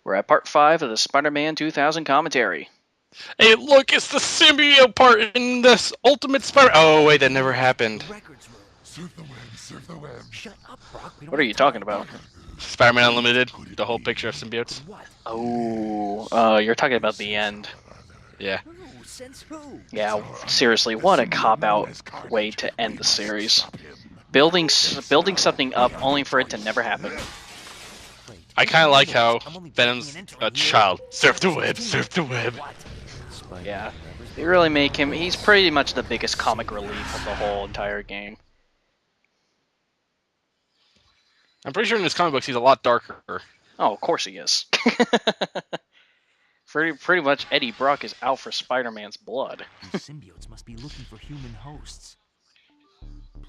We're at part 5 of the Spider-Man 2000 commentary. Hey, look, it's the symbiote part in this Ultimate Spider. Oh wait, that never happened. Surf the web, surf the web. Shut up, Brock. What are you talking about? Spider-Man Unlimited, the whole picture of symbiotes. Oh, you're talking about the end. Yeah. Who? Since who? Yeah, seriously, what a cop-out way to end the series. Building something up only for it to never happen. I kind of like how Venom's a child. Surf the web, surf the web. Yeah, they really make him. He's pretty much the biggest comic relief of the whole entire game. I'm pretty sure in his comic books he's a lot darker. Oh, of course he is. Pretty much Eddie Brock is out for Spider-Man's blood. These symbiotes must be looking for human hosts.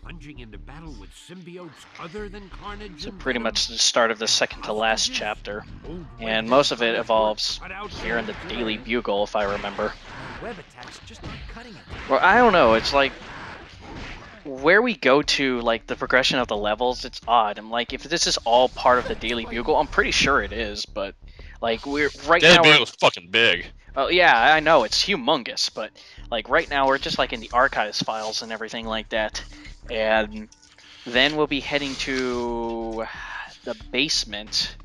Plunging into battle with symbiotes other than Carnage. So pretty much the start of the second to last chapter. And most of it evolves here in the Daily Bugle, if I remember. Web attacks just aren't cutting it. Well, I don't know, it's like where we go to, like, the progression of the levels, it's odd. I'm like, if this is all part of the Daily Bugle, I'm pretty sure it is, but like we're right now. Daily Bugle's fucking big. Oh yeah, I know, it's humongous, but like right now we're just like in the archives files and everything like that. And then we'll be heading to the basement,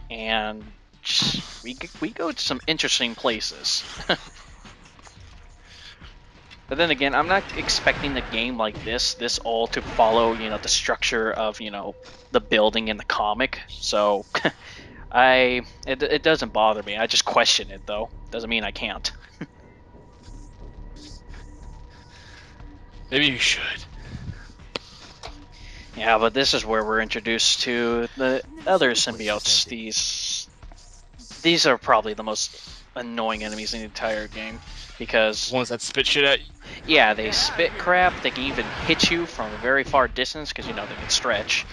and we go to some interesting places. But then again, I'm not expecting the game like this all to follow, you know, the structure of, you know, the building in the comic. So it doesn't bother me. I just question it though. Doesn't mean I can't. Maybe you should. Yeah, but this is where we're introduced to the other symbiotes. These are probably the most annoying enemies in the entire game, because Ones that spit shit at you. yeah, they spit crap. They can even hit you from a very far distance because, you know, they can stretch,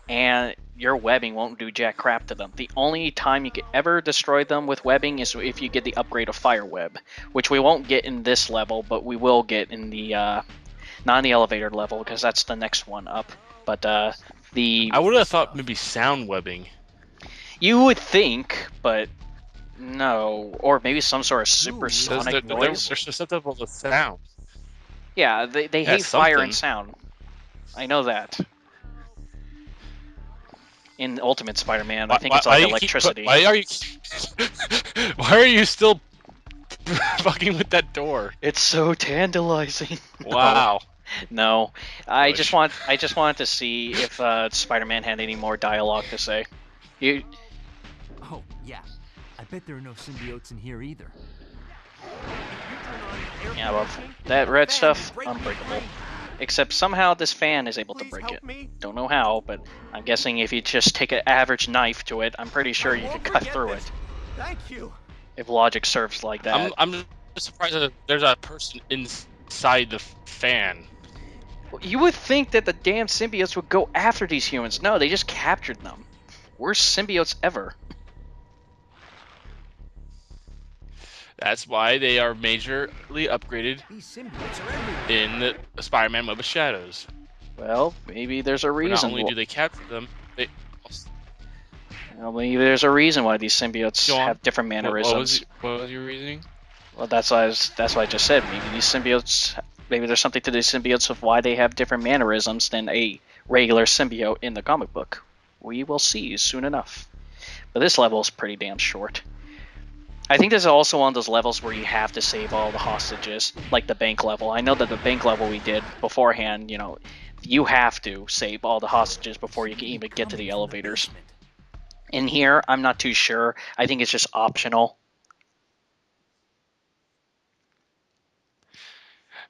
and your webbing won't do jack crap to them. The only time you can ever destroy them with webbing is if you get the upgrade of Fire Web, which we won't get in this level, but we will get in the not in the elevator level, because that's the next one up. But I would have thought maybe sound webbing. You would think, but no. Or maybe some sort of supersonic noise. They're susceptible to sound. Yeah, they hate That's fire something. and sound. I know that. In Ultimate Spider-Man, I think it's like electricity. Why are you still fucking with that door? It's so tantalizing. Wow. No, I just wanted to see if Spider-Man had any more dialogue to say. Oh, yeah. I bet there are no symbiotes in here either. Yeah, well, that red stuff, unbreakable. Except somehow this fan is able to break it. Don't know how, but I'm guessing if you just take an average knife to it, I'm pretty sure you could cut through it. Thank you. If logic serves like that. I'm just surprised that there's a person inside the fan. You would think that the damn symbiotes would go after these humans. No, they just captured them. Worst symbiotes ever. That's why they are majorly upgraded These symbiotes are everywhere. in the Spider-Man Web of Shadows. Well, maybe there's a But reason. not only do they capture them, they... Well, maybe there's a reason why these symbiotes Go on. have different mannerisms. What was your reasoning? Well, that's why I just said. Maybe these symbiotes. Maybe there's something to these symbiotes of why they have different mannerisms than a regular symbiote in the comic book. We will see soon enough. But this level is pretty damn short. I think this is also one of those levels where you have to save all the hostages, like the bank level. I know that the bank level we did beforehand, you know, you have to save all the hostages before you can even get to the elevators. In here, I'm not too sure. I think it's just optional.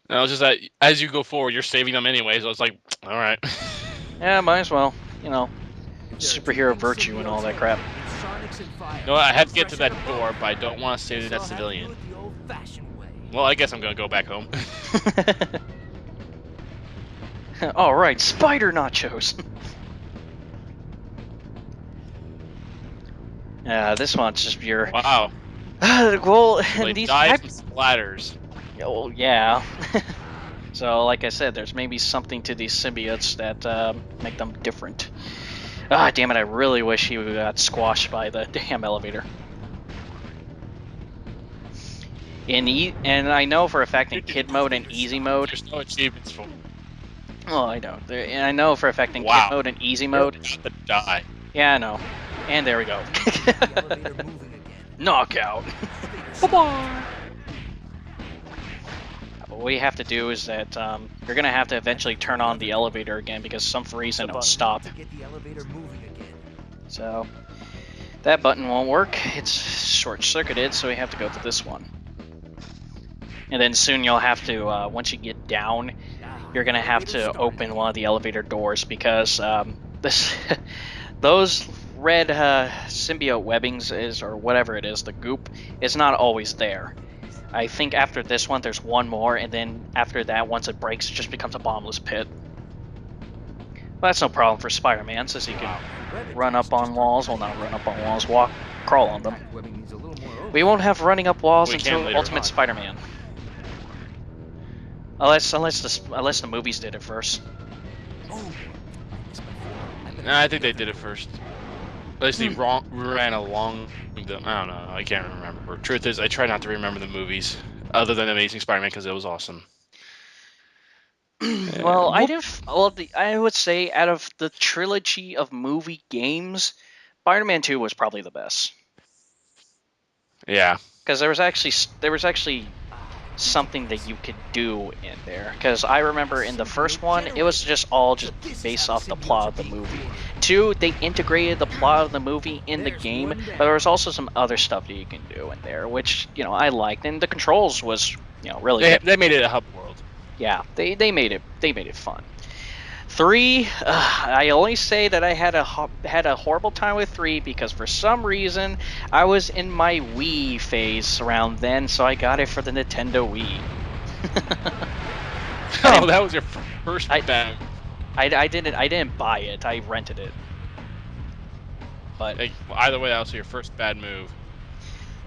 No, it's just that as you go forward, you're saving them anyways. So it's like, all right. Yeah, might as well. You know, superhero virtue and all that crap. No, I have to get to that door, but I don't want to save that civilian. Well, I guess I'm gonna go back home. All right, spider nachos. Yeah, this one's just pure. Wow. Well, They these die from splatters. Oh yeah. So, like I said, there's maybe something to these symbiotes that make them different. Ah, damn it! I really wish he got squashed by the damn elevator. And I know for a fact in kid mode and easy mode. There's no achievements for. Oh, I know. And I know for a fact in kid Wow. mode and easy You're mode. about to die. Yeah, I know. And there we go. The elevator moving again. Knockout. Bye-bye. What you have to do is that you're gonna have to eventually turn on the elevator again because some reason it'll stop. To get the elevator moving again. So that button won't work. It's short-circuited, so we have to go to this one. And then soon you'll have to, once you get down, you're gonna have to open one of the elevator doors because those red symbiote webbings or whatever it is, the goop, is not always there. I think after this one, there's one more, and then after that, once it breaks, it just becomes a bombless pit. Well, that's no problem for Spider-Man, since he can run up on walls. Well, not run up on walls, crawl on them. We won't have running up walls until Ultimate Spider-Man. Unless the movies did it first. Nah, I think they did it first. At least they ran along them. I don't know. I can't remember. Truth is, I try not to remember the movies other than Amazing Spider-Man because it was awesome. Well, I would say out of the trilogy of movie games, Spider-Man 2 was probably the best. Yeah. Because there was actually something that you could do in there. Because I remember in the first one, it was just based off the plot of the movie. 2, they integrated the plot of the movie in the game, but there was also some other stuff that you can do in there, which I liked, and the controls was really good. They made it a hub world. Yeah, they made it fun. 3, I only say that I had a horrible time with 3 because for some reason I was in my Wii phase around then, so I got it for the Nintendo Wii. Oh, that was your first bad. I didn't buy it. I rented it. But either way, that was your first bad move.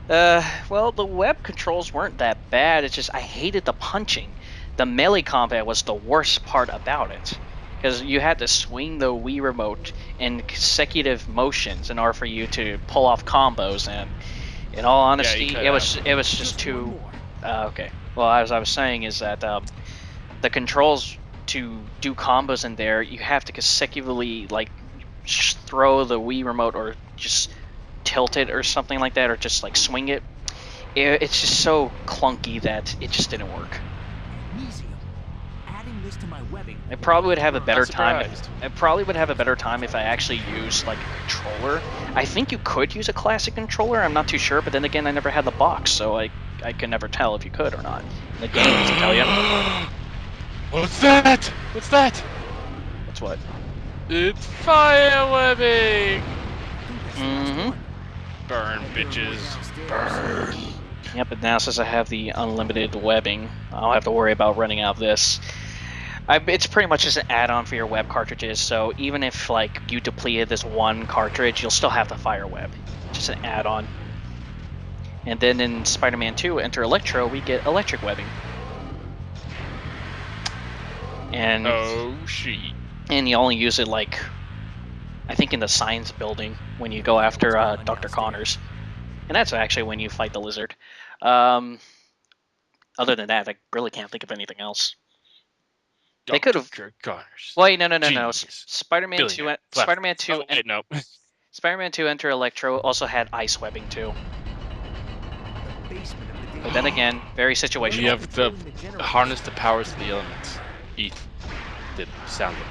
well, the web controls weren't that bad. It's just I hated the punching. The melee combat was the worst part about it. Because you had to swing the Wii remote in consecutive motions in order for you to pull off combos, and in all honesty, it was just too. Okay. Well, as I was saying, is that the controls to do combos in there, you have to consecutively throw the Wii remote or just tilt it or something like that, or just swing it. It's just so clunky that it just didn't work. I probably would have a better time. I probably would have a better time if I actually used a controller. I think you could use a classic controller. I'm not too sure, but then again, I never had the box, so I can never tell if you could or not. The game doesn't tell you. What's that? What's that? What's what? It's fire webbing. Mm-hmm. Burn, bitches. Burn. Yep, but now since I have the unlimited webbing, I don't have to worry about running out of this. It's pretty much just an add-on for your web cartridges, so even if you depleted this one cartridge, you'll still have the fire web. Just an add-on. And then in Spider-Man 2, Enter Electro, we get electric webbing. And oh shit. And you only use it I think in the science building when you go after Dr. Connors. And that's actually when you fight the lizard. Other than that, I really can't think of anything else. They could have. Wait, no. Spider-Man 2. Spider-Man 2. Oh, wait, no. Spider-Man 2 Enter Electro also had ice webbing too. But then again, very situational. You have to harness the powers of the elements. ETH did sound good.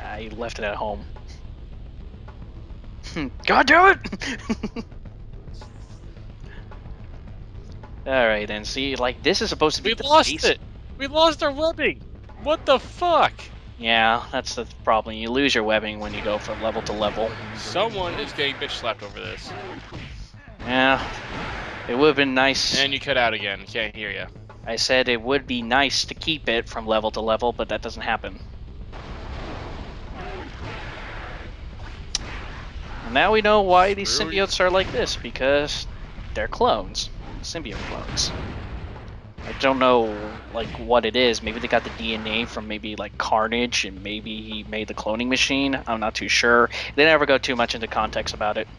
I left it at home. God damn it! Alright then, see, this is supposed to be the lost it! We lost our webbing! What the fuck? Yeah, that's the problem. You lose your webbing when you go from level to level. Someone is getting bitch slapped over this. Yeah, it would have been nice. And you cut out again. Can't hear you. I said it would be nice to keep it from level to level, but that doesn't happen. And now we know why these symbiotes are like this, because they're clones. Symbiote clones. I don't know, what it is. Maybe they got the DNA from maybe, Carnage, and maybe he made the cloning machine. I'm not too sure. They never go too much into context about it.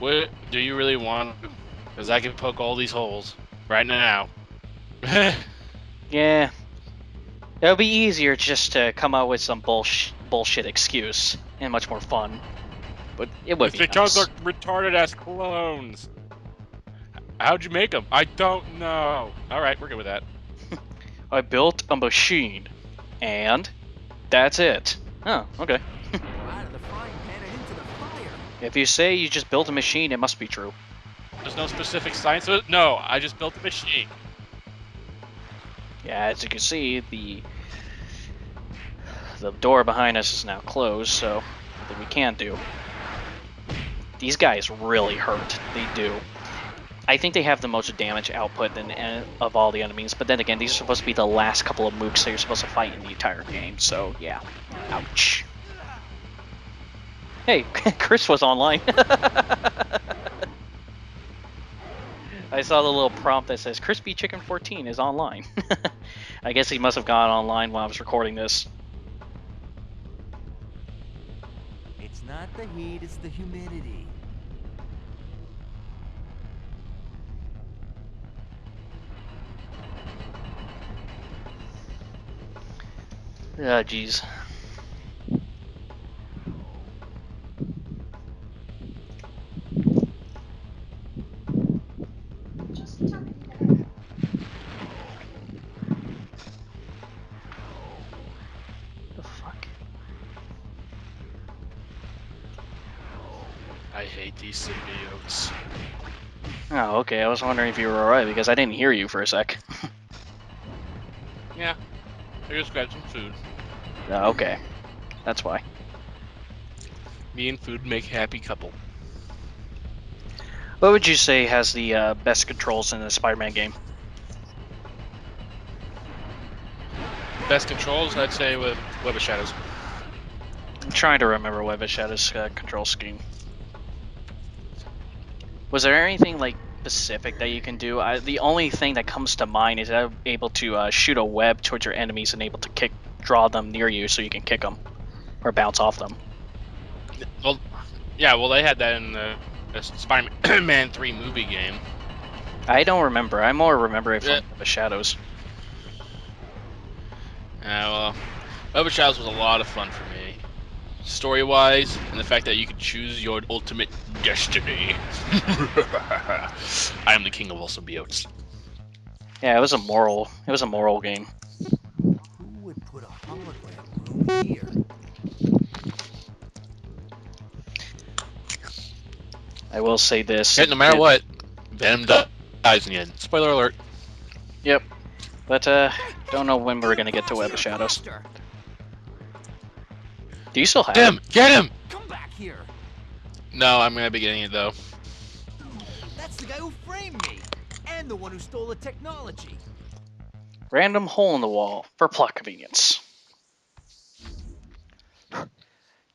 What do you really want? Because I can poke all these holes right now. Yeah. It would be easier just to come up with some bullshit excuse and much more fun. But it would It's be because nice. they're retarded ass clones. How'd you make them? I don't know. All right, we're good with that. I built a machine, and that's it. Oh, okay. Out of the frying pan and into the fire. If you say you just built a machine, it must be true. There's no specific science. No, I just built a machine. Yeah, as you can see, the door behind us is now closed, so nothing we can do. These guys really hurt. They do. I think they have the most damage output of all the enemies, but then again, these are supposed to be the last couple of mooks that you're supposed to fight in the entire game, so yeah. Ouch. Hey, Chris was online. I saw the little prompt that says Crispy Chicken 14 is online. I guess he must have gone online while I was recording this. It's not the heat, it's the humidity. Ah, jeez. The fuck? I hate these symbiotes. Oh, okay. I was wondering if you were alright because I didn't hear you for a sec. Yeah, I just got some food. Oh, okay. That's why. Me and food make happy couple. What would you say has the best controls in the Spider-Man game? Best controls, I'd say, with Web of Shadows. I'm trying to remember Web of Shadows' control scheme. Was there anything like specific that you can do? The only thing that comes to mind is able to shoot a web towards your enemies and able to draw them near you so you can kick them or bounce off them. Well, yeah, well, they had that in the Spider-Man 3 movie game. I don't remember. I more remember it from Web of Shadows. Yeah, well, Web of Shadows was a lot of fun for me. Story-wise, and the fact that you could choose your ultimate destiny. I am the king of all symbiotes. Yeah, it was a moral game. Who would put a hologram room here? I will say this. Yeah, no matter what, Venom dies in the end. Spoiler alert. Yep. But don't know when we're gonna get to Web of Shadows. Do you still have Get him! Get him! Come back here. No, I'm gonna be getting it though. That's the guy who framed me, and the one who stole the technology. Random hole in the wall for plot convenience.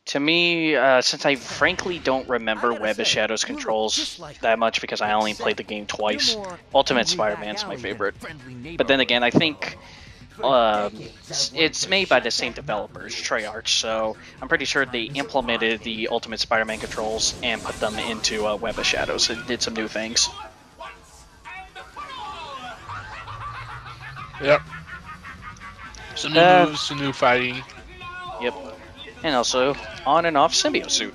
To me, since I frankly don't remember Web of Shadows controls that much because I only played the game twice, Ultimate Spider-Man's my favorite. But then again, I think it's made by the same developers, Treyarch, so I'm pretty sure they implemented the Ultimate Spider-Man controls and put them into Web of Shadows and did some new things. Yep. Some new moves, some new fighting. Yep. And also, on and off symbiote suit.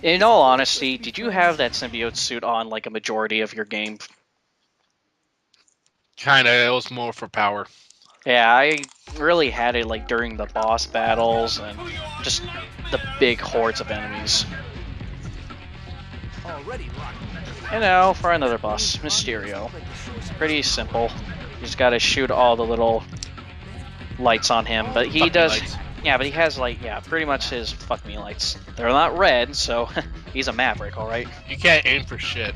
In all honesty, did you have that symbiote suit on like a majority of your game? Kinda, it was more for power. Yeah, I really had it like during the boss battles and just the big hordes of enemies. Already locked. And now for another boss, Mysterio. Pretty simple. You just gotta shoot all the little lights on him, but he Fuck me does. lights. Yeah, but he has like pretty much his fuck me lights. They're not red, so he's a maverick, all right. You can't aim for shit.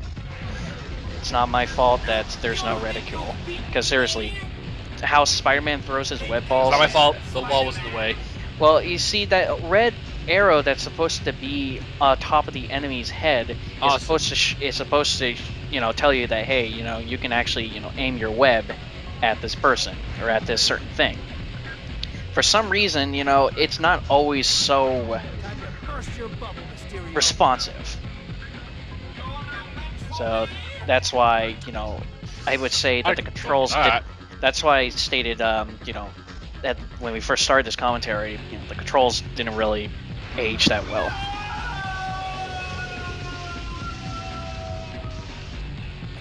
It's not my fault that there's no reticule. Because seriously, how Spider-Man throws his web balls. It's not my fault. The wall was in the way. Well, you see that red arrow that's supposed to be on top of the enemy's head is supposed to tell you that hey, you can actually aim your web at this person or at this certain thing. for some reason, you know, it's not always so Time to burst your bubble, Mysterio. responsive. So that's why, you know, I would say that the controls. That's why I stated, you know, that when we first started this commentary, you know, the controls didn't really age that well.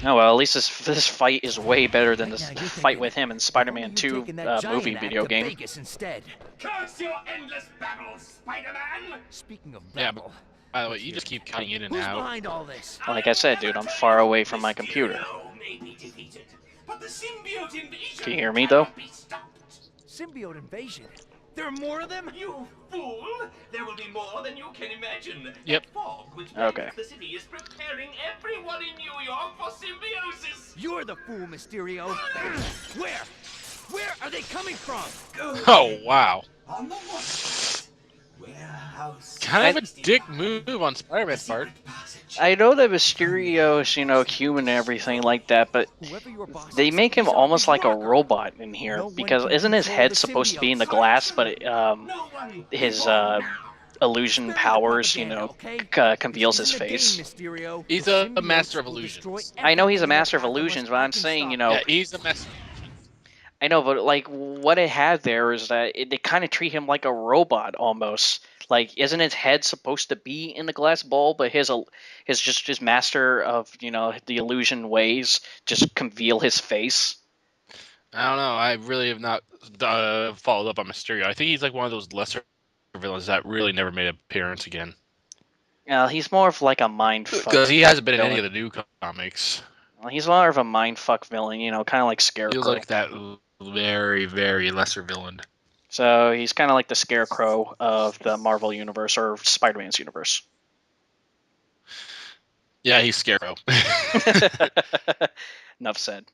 Oh well, at least this fight is way better than this Now you're fight thinking, with him in if Spider-Man only you'd 2 taken that giant movie act video to game. Vegas instead. Curse your endless battles, Spider-Man! Speaking of Yeah, battle, by the way, you just keep cutting in and who's out. behind all this? Like I said, dude, I'm far away from my computer. Mysterio may be defeated, but the symbiote invasion Can you hear me, though? cannot be stopped. Symbiote invasion. There are more of them? You fool! There will be more than you can imagine. Yep. That fog which Okay. makes the city is preparing everyone in New York for symbiosis. You're the fool, Mysterio. Where? Where are they coming from? Oh, wow. On the one hand, warehouse. Kind of a dick move on Spider-Man's part. I know that Mysterio's, you know, human and everything like that, but Whoever your boss they is, make him he's almost like a rocker. robot in here, No one because can isn't his control head the supposed to be in the symbiote. glass, but it, No one his before now. illusion powers, you know, conceals his face. He's a master of illusions. I know he's a master of illusions, but I'm saying, you know, Yeah, he's a master. I know, but like what it had there is that they kind of treat him like a robot almost. Like, isn't his head supposed to be in the glass ball, but his master of, you know, the illusion ways just conceal his face. I don't know. I really have not followed up on Mysterio. I think he's like one of those lesser villains that really never made an appearance again. He's more of like a mind fuck. Because he hasn't been in villain. any of the new comics. Well, he's more of a mind fuck villain, you know, kind of like Scarecrow. Feels like that very, very lesser villain. So he's kind of like the Scarecrow of the Marvel universe or Spider-Man's universe. Yeah, he's Scarecrow. Enough said.